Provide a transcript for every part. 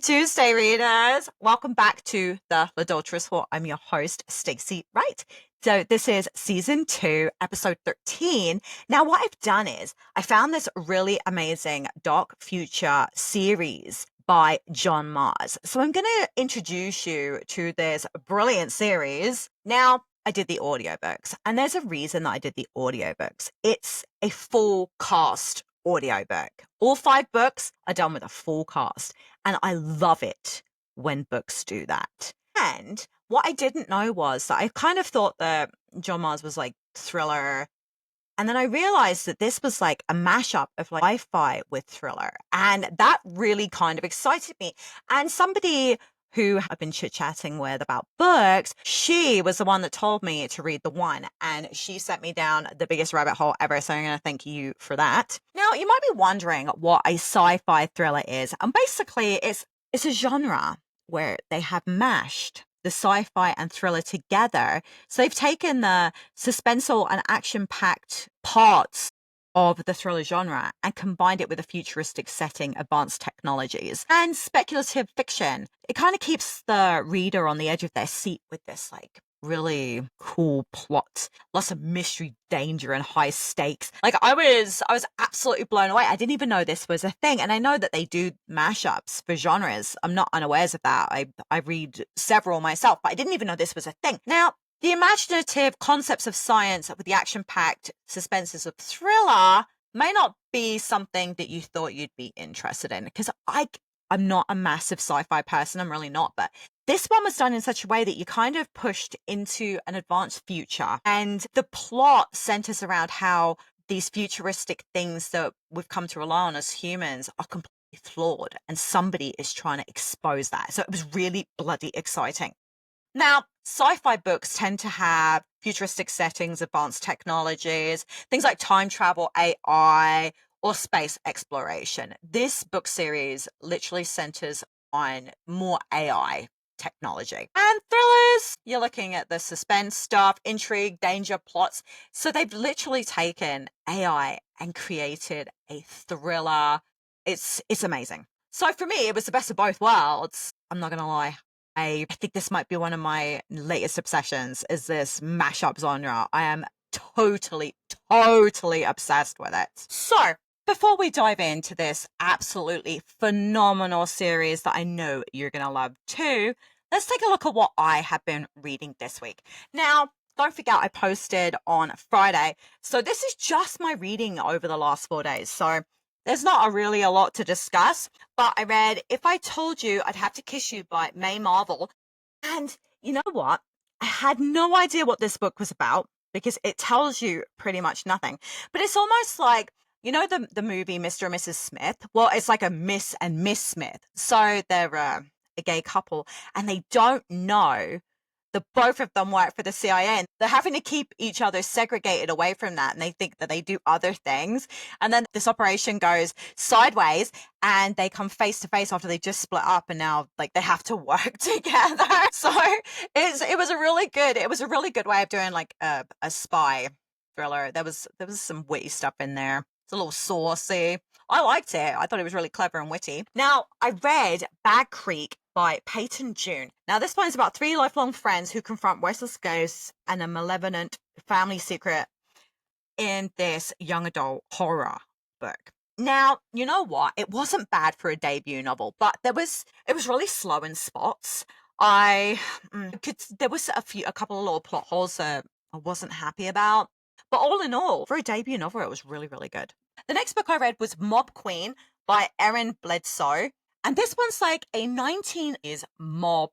Tuesday, readers. Welcome back to the Litdulterous. I'm your host, Stacey Wright. So this is season 2, episode 13. Now, what I've done is I found this really amazing dark future series by John Marr. So I'm going to introduce you to this brilliant series. Now, I did the audiobooks, and there's a reason that I did the audiobooks. It's a full cast audiobook. All 5 books are done with a full cast, and I love it when books do that. And what I didn't know was that I kind of thought that John Marr's was like thriller, and then I realized that this was like a mashup of like sci-fi with thriller, and that really kind of excited me. And somebody who I've been chit-chatting with about books, she was the one that told me to read the one, and she sent me down the biggest rabbit hole ever, so I'm going to thank you for that. Now, you might be wondering what a sci-fi thriller is, and basically it's a genre where they have mashed the sci-fi and thriller together. So they've taken the suspenseful and action-packed parts of the thriller genre and combined it with a futuristic setting, advanced technologies, and speculative fiction. It kind of keeps the reader on the edge of their seat with this like really cool plot, lots of mystery, danger, and high stakes. Like I was absolutely blown away. I didn't even know this was a thing, and I know that they do mashups for genres. I'm not unawares of that. I read several myself, but I didn't even know this was a thing. Now, the imaginative concepts of science with the action-packed suspenses of thriller may not be something that you thought you'd be interested in, because I'm not a massive sci-fi person. I'm really not. But this one was done in such a way that you kind of pushed into an advanced future. And the plot centers around how these futuristic things that we've come to rely on as humans are completely flawed. And somebody is trying to expose that. So it was really bloody exciting. Now, sci-fi books tend to have futuristic settings, advanced technologies, things like time travel, AI, or space exploration. This book series literally centers on more AI technology. And thrillers, you're looking at the suspense stuff, intrigue, danger, plots. So they've literally taken AI and created a thriller. It's amazing. So for me, it was the best of both worlds. I'm not going to lie. I think this might be one of my latest obsessions, is this mashup genre. I am totally obsessed with it. So, before we dive into this absolutely phenomenal series that I know you're going to love too, let's take a look at what I have been reading this week. Now, don't forget I posted on Friday, so this is just my reading over the last 4 days. So, there's not really a lot to discuss, but I read If I Told You I'd Have to Kiss You by May Marvel. And you know what? I had no idea what this book was about because it tells you pretty much nothing. But it's almost like, you know, the movie Mr. and Mrs. Smith? Well, it's like a Miss and Miss Smith. So they're a gay couple, and they don't know that both of them work for the CIA, and they're having to keep each other segregated away from that, and they think that they do other things. And then this operation goes sideways, and they come face to face after they just split up, and now like they have to work together. So it was a really good way of doing like a spy thriller. There was some witty stuff in there. It's a little saucy. I liked it. I thought it was really clever and witty. Now, I read Bag Creek by Peyton June. Now, this one is about 3 lifelong friends who confront restless ghosts and a malevolent family secret in this young adult horror book. Now, you know what? It wasn't bad for a debut novel, but it was really slow in spots. There was a couple of little plot holes that I wasn't happy about. But all in all, for a debut novel, it was really, really good. The next book I read was Mob Queen by Erin Bledsoe. And this one's like a 19s mob,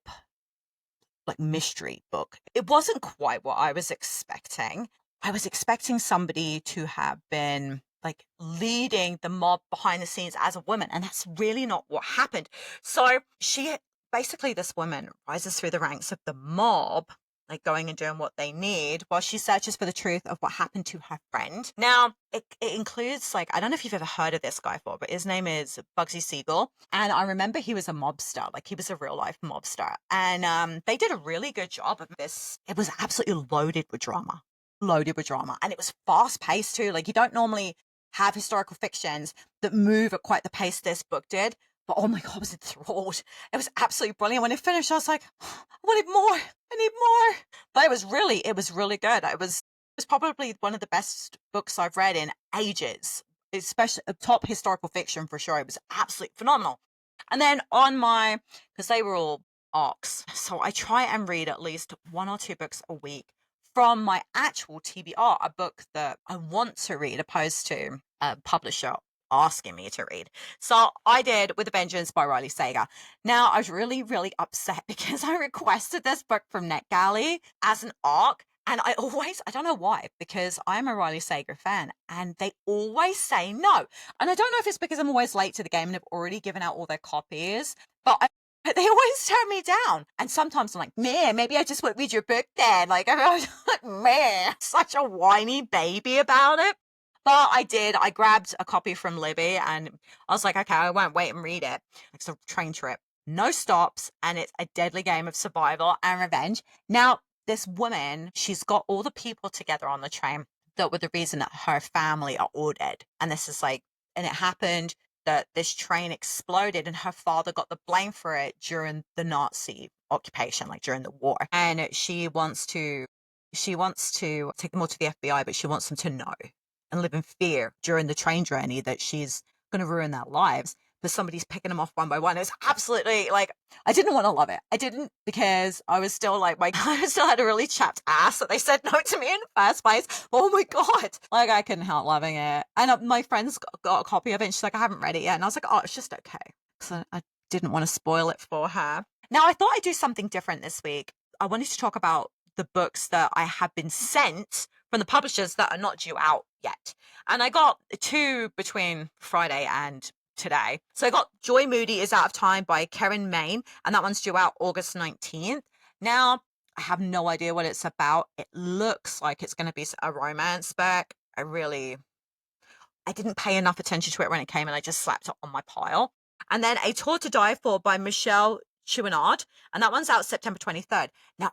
like mystery book. It wasn't quite what I was expecting. I was expecting somebody to have been like leading the mob behind the scenes as a woman. And that's really not what happened. So this woman rises through the ranks of the mob, like going and doing what they need while she searches for the truth of what happened to her friend. Now, it includes, like, I don't know if you've ever heard of this guy before, but his name is Bugsy Siegel. And I remember he was a mobster, like he was a real life mobster. And they did a really good job of this. It was absolutely loaded with drama. And it was fast paced too. Like you don't normally have historical fictions that move at quite the pace this book did. But oh my God, I was enthralled. It was absolutely brilliant. When it finished, I was like, I wanted more. I need more. But it was really good. It was probably one of the best books I've read in ages, especially top historical fiction for sure. It was absolutely phenomenal. And then because they were all arcs, so I try and read at least 1 or 2 books a week from my actual TBR, a book that I want to read, opposed to a publisher asking me to read. So I did With a Vengeance by Riley Sager. Now, I was really, really upset because I requested this book from NetGalley as an ARC. And I don't know why, because I'm a Riley Sager fan and they always say no. And I don't know if it's because I'm always late to the game and have already given out all their copies, but they always turn me down. And sometimes I'm like, man, maybe I just won't read your book then. Like, I was like, man, such a whiny baby about it. But I did. I grabbed a copy from Libby and I was like, okay, I won't wait and read it. It's a train trip, no stops, and it's a deadly game of survival and revenge. Now, this woman, she's got all the people together on the train that were the reason that her family are all dead. And this is like, and it happened that this train exploded and her father got the blame for it during the Nazi occupation, like during the war. And she wants to take them all to the FBI, but she wants them to know and live in fear during the train journey that she's going to ruin their lives. But somebody's picking them off one by one. It was absolutely like, I didn't want to love it. I didn't, because I was still like, I still had a really chapped ass that they said no to me in the first place. Oh my God. Like, I couldn't help loving it. And my friend's got a copy of it and she's like, I haven't read it yet. And I was like, oh, it's just okay. Because I didn't want to spoil it for her. Now, I thought I'd do something different this week. I wanted to talk about the books that I have been sent from the publishers that are not due out yet. And I got 2 between Friday and today. So I got Joy Moody is Out of Time by Karen Main, and that one's due out August 19th. Now, I have no idea what it's about. It looks like it's going to be a romance book. I didn't pay enough attention to it when it came, and I just slapped it on my pile. And then A Tour to Die For by Michelle Chouinard, and that one's out September 23rd. Now,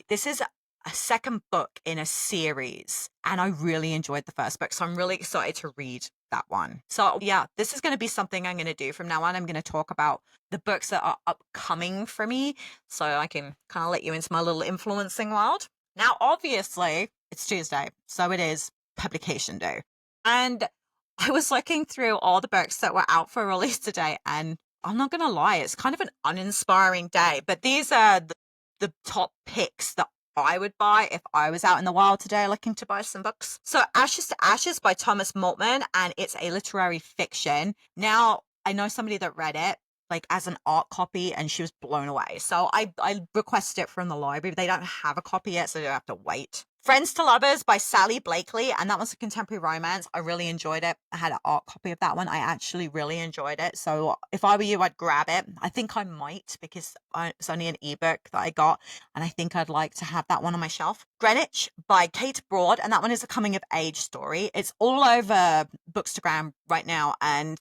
this is a second book in a series, and I really enjoyed the first book, so I'm really excited to read that one. So yeah, this is going to be something I'm going to do from now on. I'm going to talk about the books that are upcoming for me, so I can kind of let you into my little influencing world. Now, obviously, it's Tuesday, so it is publication day. And I was looking through all the books that were out for release today, and I'm not going to lie, it's kind of an uninspiring day, but these are the top picks that I would buy if I was out in the wild today looking to buy some books. So Ashes to Ashes by Thomas Maltman, and it's a literary fiction. Now, I know somebody that read it like as an art copy and she was blown away. So I requested it from the library. They don't have a copy yet, so you have to wait. Friends to Lovers by Sally Blakely, and that was a contemporary romance. I really enjoyed it. I had an art copy of that one. I actually really enjoyed it. So if I were you, I'd grab it. I think I might, because it's only an ebook that I got, and I think I'd like to have that one on my shelf. Greenwich by Kate Broad, and that one is a coming of age story. It's all over Bookstagram right now, and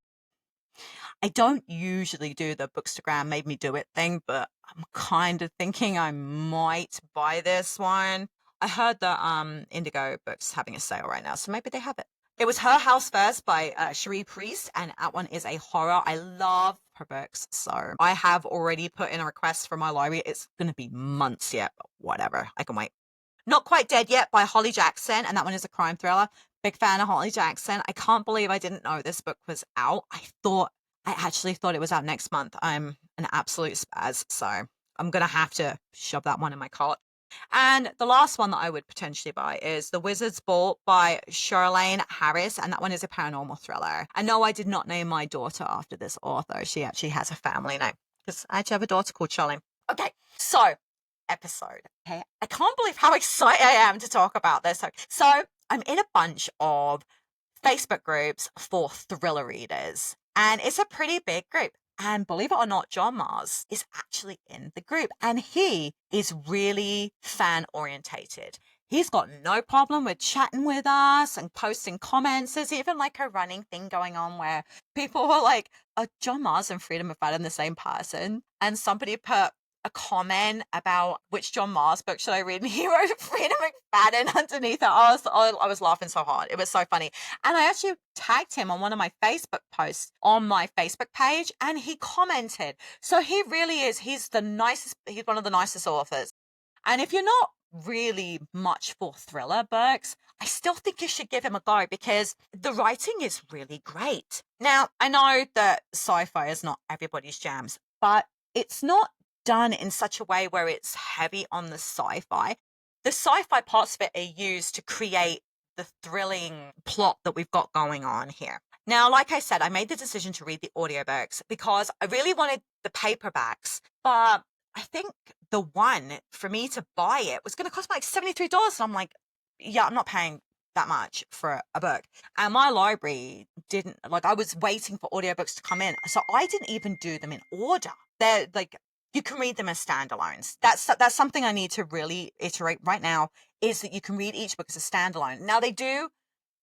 I don't usually do the Bookstagram made me do it thing, but I'm kind of thinking I might buy this one. I heard that Indigo Books having a sale right now, so maybe they have it. It was Her House First by Cherie Priest, and that one is a horror. I love her books, so I have already put in a request for my library. It's going to be months yet, but whatever. I can wait. Not Quite Dead Yet by Holly Jackson, and that one is a crime thriller. Big fan of Holly Jackson. I can't believe I didn't know this book was out. I actually thought it was out next month. I'm an absolute spaz, so I'm going to have to shove that one in my cart. And the last one that I would potentially buy is The Wizard's Ball by Charlaine Harris, and that one is a paranormal thriller. And no, I did not name my daughter after this author. She actually has a family name, because I actually have a daughter called Charlaine. Okay, so episode. Okay, I can't believe how excited I am to talk about this. So I'm in a bunch of Facebook groups for thriller readers, and it's a pretty big group. And believe it or not, John Marr is actually in the group, and he is really fan orientated. He's got no problem with chatting with us and posting comments. There's even like a running thing going on where people were like, are John Marr and Freedom of Fun the same person? And somebody put, a comment about which John Marr's book should I read, and he wrote Freedom McFadden underneath it. I was laughing so hard. It was so funny. And I actually tagged him on one of my Facebook posts on my Facebook page, and he commented. So he really is. He's one of the nicest authors. And if you're not really much for thriller books, I still think you should give him a go because the writing is really great. Now, I know that sci-fi is not everybody's jams, but it's not done in such a way where it's heavy on the sci-fi. The sci-fi parts of it are used to create the thrilling plot that we've got going on here. Now, like I said, I made the decision to read the audiobooks because I really wanted the paperbacks, but I think the one for me to buy it was going to cost me like $73. And I'm like, yeah, I'm not paying that much for a book. And my library didn't, like, I was waiting for audiobooks to come in. So I didn't even do them in order. They're like, you can read them as standalones. That's something I need to really iterate right now, is that you can read each book as a standalone. Now, they do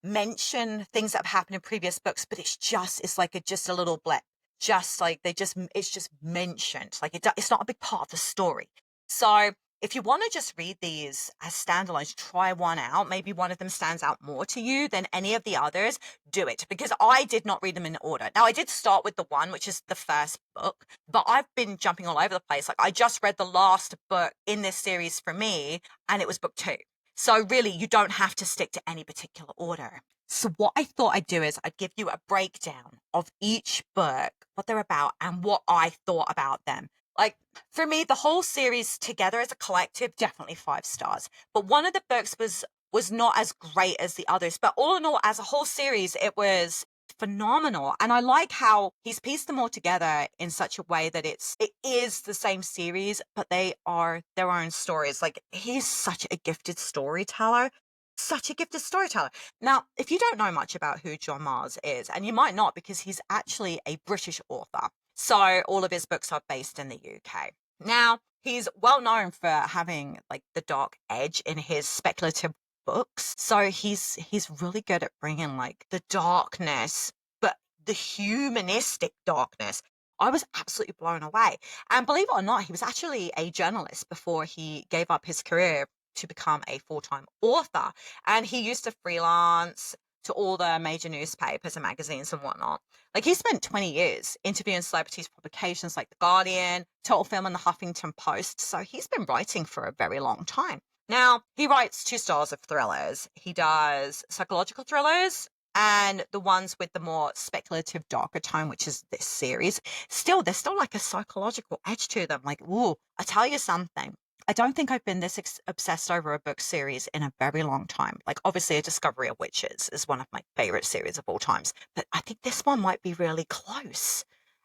mention things that have happened in previous books, but it's like just a little blip. Just like it's just mentioned. Like it's not a big part of the story. So if you want to just read these as standalones, try one out. Maybe one of them stands out more to you than any of the others. Do it, because I did not read them in order. Now, I did start with the one, which is the first book, but I've been jumping all over the place. Like I just read the last book in this series for me, and it was book 2. So really, you don't have to stick to any particular order. So what I thought I'd do is I'd give you a breakdown of each book, what they're about, and what I thought about them. Like, for me, the whole series together as a collective, definitely 5 stars. But one of the books was not as great as the others. But all in all, as a whole series, it was phenomenal. And I like how he's pieced them all together in such a way that it is the same series, but they are their own stories. Like, he's such a gifted storyteller. Such a gifted storyteller. Now, if you don't know much about who John Marr is, and you might not because he's actually a British author, so all of his books are based in the UK. Now, he's well known for having like the dark edge in his speculative books. So he's really good at bringing like the darkness, but the humanistic darkness. I was absolutely blown away. And believe it or not, he was actually a journalist before he gave up his career to become a full-time author. And he used to freelance to all the major newspapers and magazines and whatnot. Like, he spent 20 years interviewing celebrities for publications like The Guardian, Total Film, and The Huffington Post. So he's been writing for a very long time. Now, he writes 2 styles of thrillers. He does psychological thrillers and the ones with the more speculative, darker tone, which is this series. There's still like a psychological edge to them. Like, ooh, I tell you something. I don't think I've been this obsessed over a book series in a very long time. Like, obviously, A Discovery of Witches is one of my favorite series of all times. But I think this one might be really close.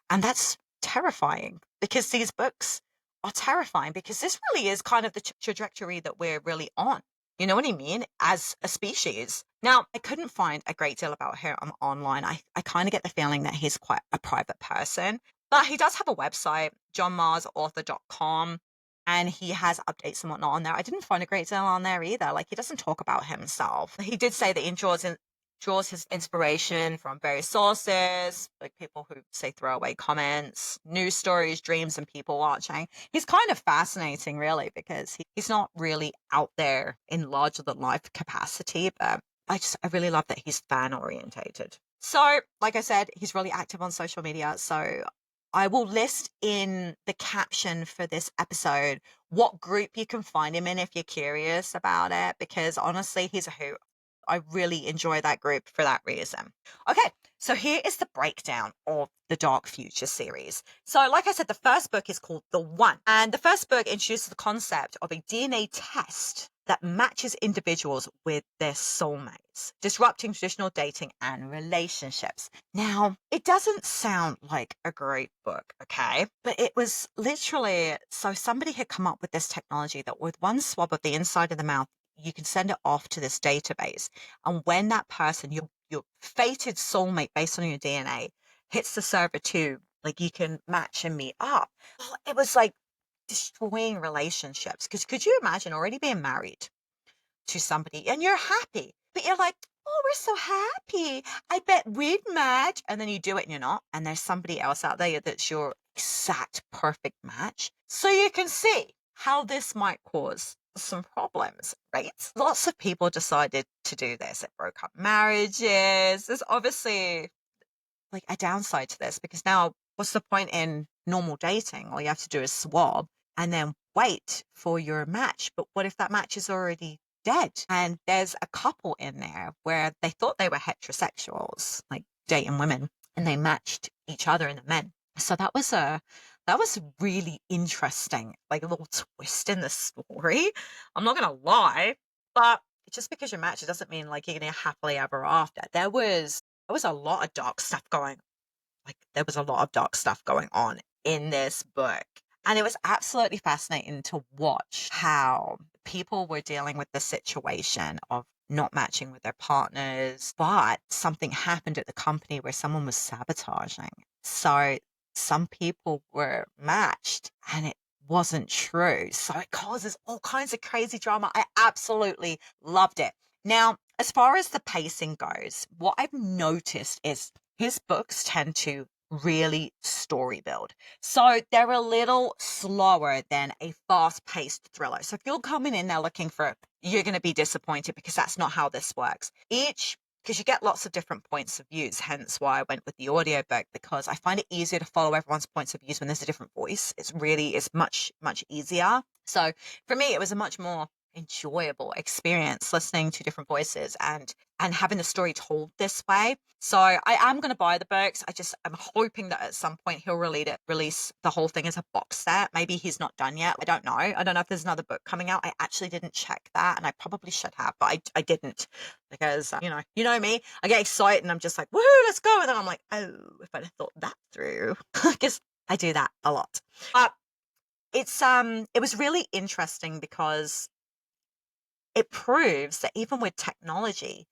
And that's terrifying because these books are terrifying because this really is kind of the trajectory that we're really on. You know what I mean? As a species. Now, I couldn't find a great deal about him online. I kind of get the feeling that he's quite a private person. But he does have a website, johnmarsauthor.com. And he has updates and whatnot on there. I didn't find a great deal on there either. Like, he doesn't talk about himself. He did say that he draws his inspiration from various sources, like people who say throwaway comments, news stories, dreams, and people watching. He's kind of fascinating, really, because he's not really out there in larger than life capacity, but I really love that he's fan orientated. So, like I said, he's really active on social media. So I will list in the caption for this episode what group you can find him in if you're curious about it, because honestly, he's a hoot. I really enjoy that group for that reason. Okay, so here is the breakdown of the Dark Future series. So like I said, the first book is called The One, and the first book introduces the concept of a DNA test that matches individuals with their soulmates, disrupting traditional dating and relationships. Now, it doesn't sound like a great book, okay? But it was literally, so somebody had come up with this technology that with one swab of the inside of the mouth, you can send it off to this database. And when that person, your fated soulmate based on your DNA, hits the server too, like you can match and meet up. Well, it was like destroying relationships. Because could you imagine already being married to somebody and you're happy, but you're like, oh, we're so happy. I bet we'd match. And then you do it and you're not. And there's somebody else out there that's your exact perfect match. So you can see how this might cause some problems, right? Lots of people decided to do this. It broke up marriages. There's obviously like a downside to this, because now what's the point in normal dating? All you have to do is swab and then wait for your match. But what if that match is already dead? And there's a couple in there where they thought they were heterosexuals, like dating women, and they matched each other in the men. So that was really interesting, like a little twist in the story. I'm not gonna lie, but just because you match, it doesn't mean like you're gonna happily ever after. There was a lot of dark stuff going, like there was a lot of dark stuff going on in this book. And it was absolutely fascinating to watch how people were dealing with the situation of not matching with their partners, but something happened at the company where someone was sabotaging. So some people were matched and it wasn't true. So it causes all kinds of crazy drama. I absolutely loved it. Now, as far as the pacing goes, what I've noticed is his books tend to really story build. So they're a little slower than a fast paced thriller. So if you're coming in there looking for, you're going to be disappointed, because that's not how this works. Because you get lots of different points of views, hence why I went with the audiobook, because I find it easier to follow everyone's points of views when there's a different voice. It's much, much easier. So for me, it was a much more enjoyable experience listening to different voices and having the story told this way. So I am going to buy the books. I'm hoping that at some point he'll release the whole thing as a box set. Maybe he's not done yet. I don't know if there's another book coming out. I actually didn't check that, and I probably should have, but I didn't, because you know me, I get excited and I'm just like, woohoo, let's go, and then I'm like, oh, if I'd have thought that through. Because I do that a lot. But it was really interesting because it proves that even with technology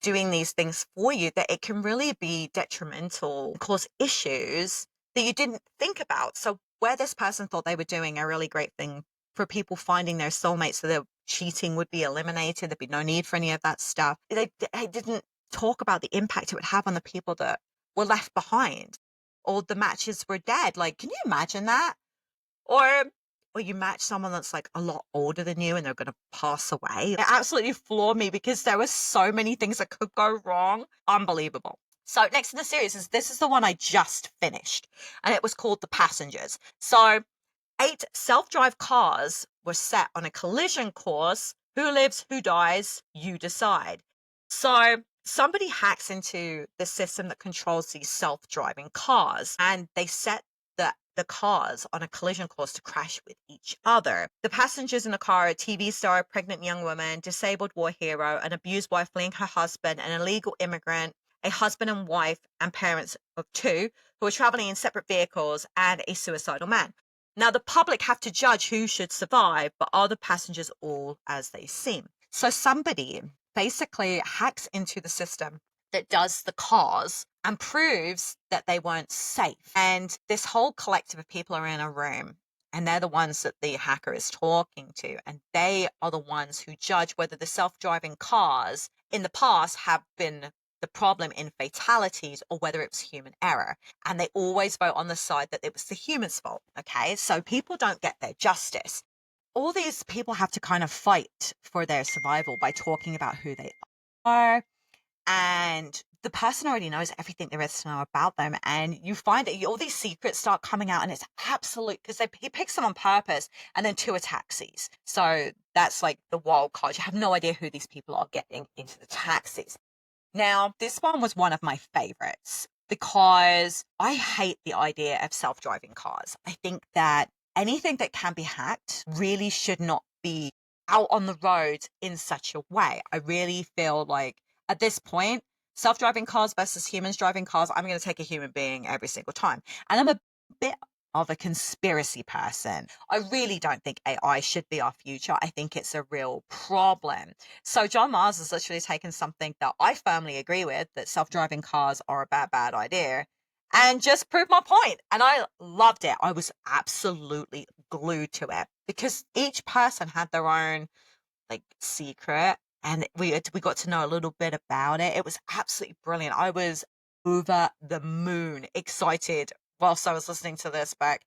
doing these things for you, that it can really be detrimental, cause issues that you didn't think about. So where this person thought they were doing a really great thing for people finding their soulmates, so that cheating would be eliminated, there'd be no need for any of that stuff, they didn't talk about the impact it would have on the people that were left behind, or the matches were dead. Like, can you imagine that? Or you match someone that's like a lot older than you and they're going to pass away. It absolutely floored me, because there were so many things that could go wrong. Unbelievable. So next in the series this is the one I just finished, and it was called The Passengers. So 8 self-drive cars were set on a collision course. Who lives, who dies, you decide. So somebody hacks into the system that controls these self-driving cars, and they set the cars on a collision course to crash with each other. The passengers in the car are a TV star, a pregnant young woman, disabled war hero, an abused wife fleeing her husband, an illegal immigrant, a husband and wife and parents of 2 who are traveling in separate vehicles, and a suicidal man. Now, the public have to judge who should survive, but are the passengers all as they seem? So somebody basically hacks into the system that does the cars and proves that they weren't safe. And this whole collective of people are in a room, and they're the ones that the hacker is talking to. And they are the ones who judge whether the self-driving cars in the past have been the problem in fatalities, or whether it was human error. And they always vote on the side that it was the human's fault. Okay, so people don't get their justice. All these people have to kind of fight for their survival by talking about who they are. And the person already knows everything there is to know about them. And you find that all these secrets start coming out, and it's absolute, because he picks them on purpose, and then 2 are taxis. So that's like the wild card. You have no idea who these people are getting into the taxis. Now, this one was one of my favorites, because I hate the idea of self-driving cars. I think that anything that can be hacked really should not be out on the road in such a way. I really feel like at this point, self-driving cars versus humans driving cars, I'm going to take a human being every single time. And I'm a bit of a conspiracy person. I really don't think AI should be our future. I think it's a real problem. So John Marr has literally taken something that I firmly agree with, that self-driving cars are a bad idea, and just proved my point. And I loved it. I was absolutely glued to it, because each person had their own like secret, and we got to know a little bit about it. It was absolutely brilliant. I was over the moon excited whilst I was listening to this book,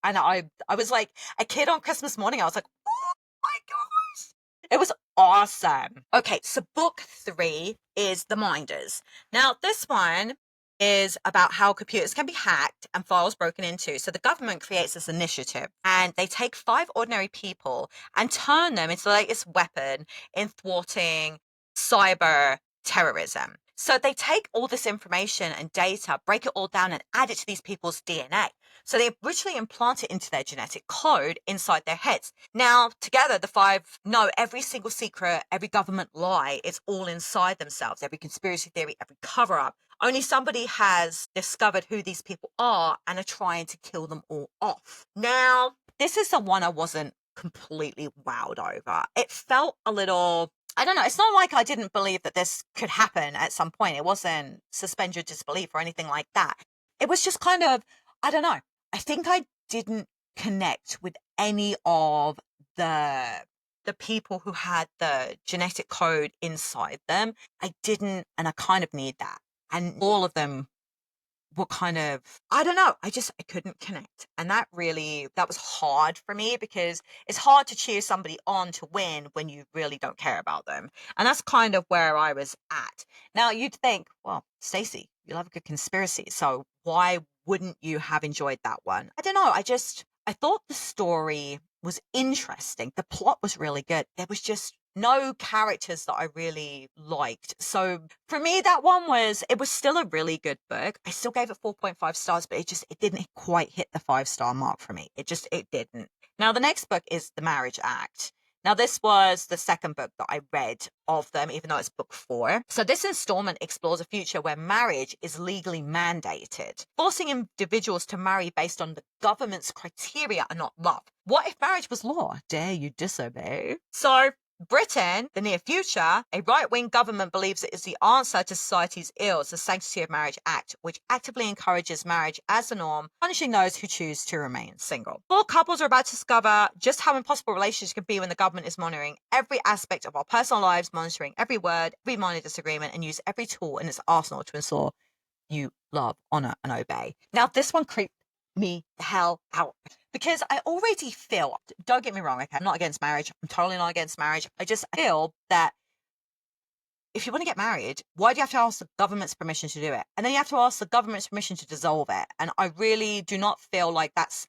and I was like a kid on Christmas morning. I was like, oh my gosh, it was awesome. Okay, so book 3 is The Minders. Now this one is about how computers can be hacked and files broken into. So the government creates this initiative, and they take 5 ordinary people and turn them into the latest weapon in thwarting cyber terrorism. So they take all this information and data, break it all down, and add it to these people's DNA. So they originally implant it into their genetic code inside their heads. Now, together, the 5 know every single secret, every government lie. It's all inside themselves, every conspiracy theory, every cover up. Only somebody has discovered who these people are and are trying to kill them all off. Now, this is the one I wasn't completely wowed over. It felt a little, I don't know, it's not like I didn't believe that this could happen at some point. It wasn't suspend your disbelief or anything like that. It was just kind of, I don't know. I think I didn't connect with any of the people who had the genetic code inside them. I didn't, and I kind of need that. And all of them were kind of, I don't know, I couldn't connect. And that was hard for me, because it's hard to cheer somebody on to win when you really don't care about them. And that's kind of where I was at. Now you'd think, well, Stacey, you love a good conspiracy, so why wouldn't you have enjoyed that one? I don't know. I thought the story was interesting. The plot was really good. There was just no characters that I really liked. So for me, it was still a really good book. I still gave it 4.5 stars, but it didn't quite hit the 5-star mark for me. It didn't. Now, the next book is The Marriage Act. Now, this was the second book that I read of them, even though it's book 4. So this installment explores a future where marriage is legally mandated, forcing individuals to marry based on the government's criteria and not love. What if marriage was law? Dare you disobey? So Britain, the near future, a right-wing government believes it is the answer to society's ills, the Sanctity of Marriage Act, which actively encourages marriage as the norm, punishing those who choose to remain single. 4 couples are about to discover just how impossible relationships can be when the government is monitoring every aspect of our personal lives, monitoring every word, every minor disagreement, and use every tool in its arsenal to ensure you love, honor, and obey. Now, this one creeped me the hell out, because I already feel, don't get me wrong, okay, I'm not against marriage. I'm totally not against marriage. I just feel that if you want to get married, why do you have to ask the government's permission to do it? And then you have to ask the government's permission to dissolve it. And I really do not feel like that's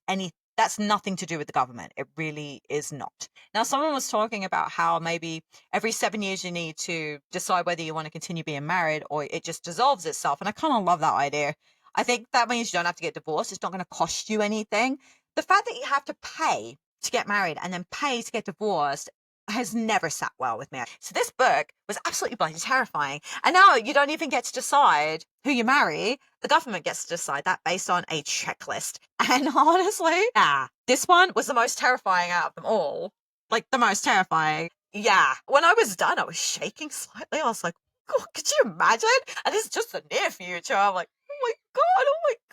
nothing to do with the government. It really is not. Now, someone was talking about how maybe every 7 years you need to decide whether you want to continue being married or it just dissolves itself. And I kind of love that idea. I think that means you don't have to get divorced. It's not going to cost you anything. The fact that you have to pay to get married and then pay to get divorced has never sat well with me. So this book was absolutely bloody terrifying. And now you don't even get to decide who you marry. The government gets to decide that based on a checklist. And honestly, this one was the most terrifying out of them all. Like, the most terrifying. Yeah. When I was done, I was shaking slightly. I was like, God, could you imagine? And it's just the near future. I'm like, oh my God.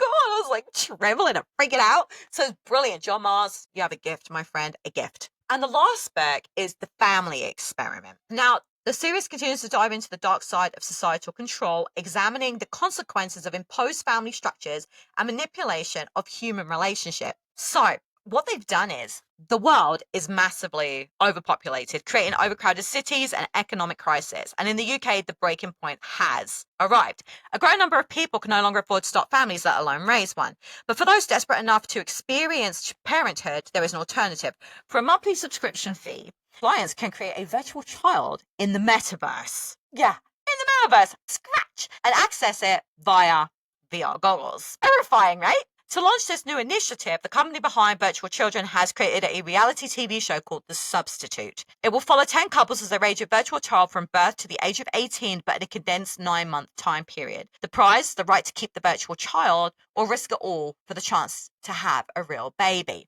I was like trembling and freaking out. So it's brilliant. John Marr, you have a gift, my friend, a gift. And the last book is The Family Experiment. Now, the series continues to dive into the dark side of societal control, examining the consequences of imposed family structures and manipulation of human relationships. So, what they've done is the world is massively overpopulated, creating overcrowded cities and economic crisis. And in the UK, the breaking point has arrived. A growing number of people can no longer afford to start families, let alone raise one. But for those desperate enough to experience parenthood, there is an alternative. For a monthly subscription fee, clients can create a virtual child in the metaverse. Yeah, in the metaverse, scratch, and access it via VR goggles. Terrifying, right? To launch this new initiative, the company behind Virtual Children has created a reality TV show called The Substitute. It will follow 10 couples as they raise a virtual child from birth to the age of 18, but in a condensed 9-month time period. The prize, the right to keep the virtual child, or risk it all for the chance to have a real baby.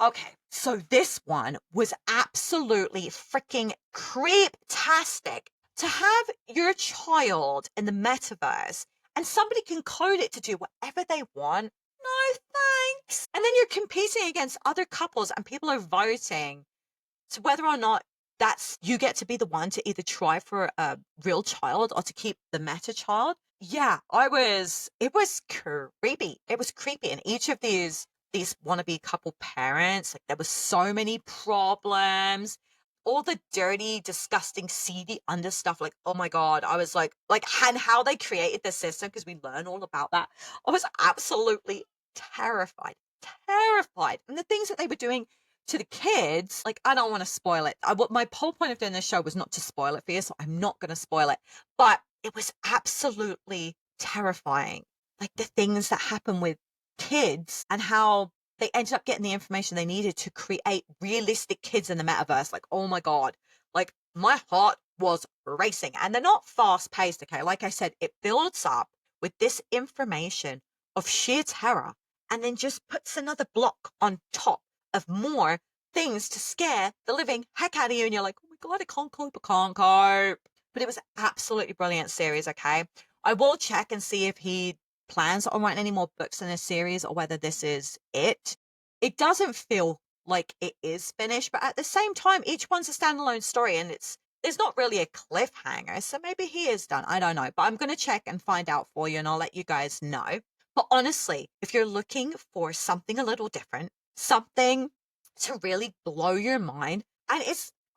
Okay, so this one was absolutely freaking creep-tastic. To have your child in the metaverse and somebody can code it to do whatever they want. No thanks. And then you're competing against other couples and people are voting to whether or not you get to be the one to either try for a real child or to keep the meta child. Yeah, it was creepy. It was creepy. And each of these wannabe couple parents, like there was so many problems, all the dirty, disgusting, seedy under stuff. Like, oh my God, I was like, and how they created the system, because we learn all about that. I was absolutely terrified, terrified. And the things that they were doing to the kids, like, I don't want to spoil it. My whole point of doing this show was not to spoil it for you, so I'm not going to spoil it. But it was absolutely terrifying. Like the things that happen with kids and how they ended up getting the information they needed to create realistic kids in the metaverse. Like, oh my God, like my heart was racing. And they're not fast paced, okay? Like I said, it builds up with this information of sheer terror and then just puts another block on top of more things to scare the living heck out of you. And you're like, oh my God, I can't cope, I can't cope. But it was absolutely brilliant series, okay? I will check and see if he plans on writing any more books in this series or whether this is it. It doesn't feel like it is finished, but at the same time, each one's a standalone story and there's not really a cliffhanger. So maybe he is done. I don't know, but I'm going to check and find out for you and I'll let you guys know. But honestly, if you're looking for something a little different, something to really blow your mind, and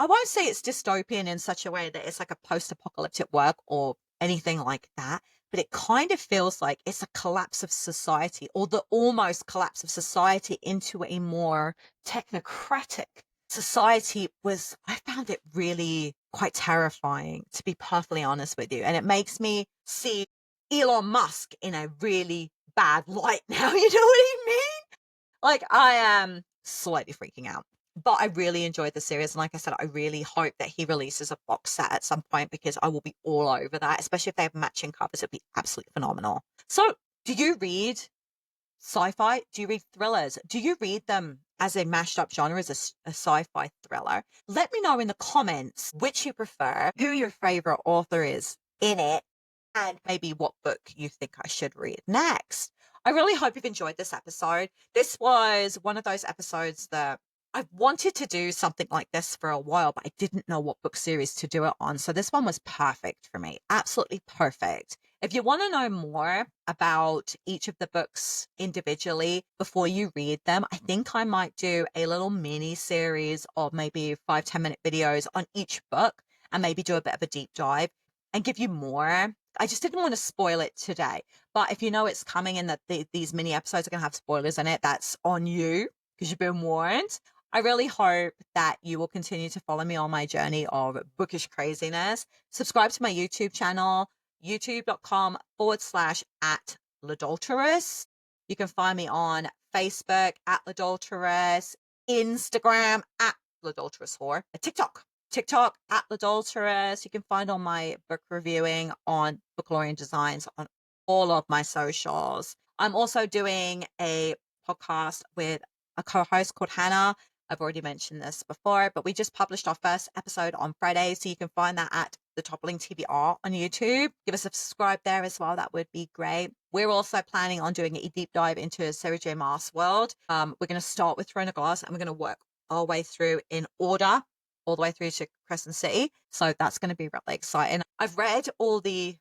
I won't say it's dystopian in such a way that it's like a post-apocalyptic work or anything like that, but it kind of feels like it's a collapse of society, or the almost collapse of society into a more technocratic society. I found it really quite terrifying, to be perfectly honest with you. And it makes me see Elon Musk in a really bad light now. You know what I mean? Like, I am slightly freaking out. But I really enjoyed the series. And like I said, I really hope that he releases a box set at some point because I will be all over that, especially if they have matching covers. It'd be absolutely phenomenal. So, do you read sci-fi? Do you read thrillers? Do you read them as a mashed up genre, as a sci-fi thriller? Let me know in the comments which you prefer, who your favorite author is in it, and maybe what book you think I should read next. I really hope you've enjoyed this episode. This was one of those episodes that I've wanted to do something like this for a while, but I didn't know what book series to do it on. So this one was perfect for me. Absolutely perfect. If you want to know more about each of the books individually before you read them, I think I might do a little mini series of maybe 5-10 minute videos on each book and maybe do a bit of a deep dive and give you more. I just didn't want to spoil it today. But if you know it's coming and that these mini episodes are going to have spoilers in it, that's on you because you've been warned. I really hope that you will continue to follow me on my journey of bookish craziness. Subscribe to my YouTube channel, youtube.com/at litdulterous. You can find me on Facebook at litdulterous, Instagram at litdulterous whore, TikTok at litdulterous. You can find all my book reviewing on Booklorian Designs on all of my socials. I'm also doing a podcast with a co-host called Hannah. I've already mentioned this before, but we just published our first episode on Friday, so you can find that at the Toppling TBR on YouTube. Give us a subscribe there as well. That would be great. We're also planning on doing a deep dive into Sarah J. Maas' world. We're going to start with Throne of Glass, and we're going to work our way through in order, all the way through to Crescent City. So that's going to be really exciting. I've read all the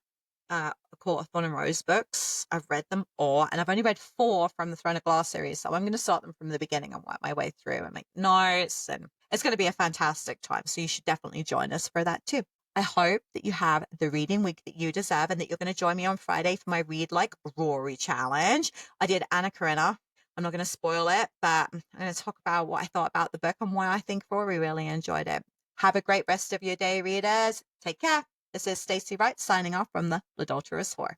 Court of Thorn and Rose books. I've read them all, and I've only read 4 from the Throne of Glass series. So I'm going to start them from the beginning and work my way through and make notes. And it's going to be a fantastic time. So you should definitely join us for that too. I hope that you have the reading week that you deserve and that you're going to join me on Friday for my Read Like Rory challenge. I did Anna Karenina. I'm not going to spoil it, but I'm going to talk about what I thought about the book and why I think Rory really enjoyed it. Have a great rest of your day, readers. Take care. This is Stacey Wright signing off from the Litdulterous Whore.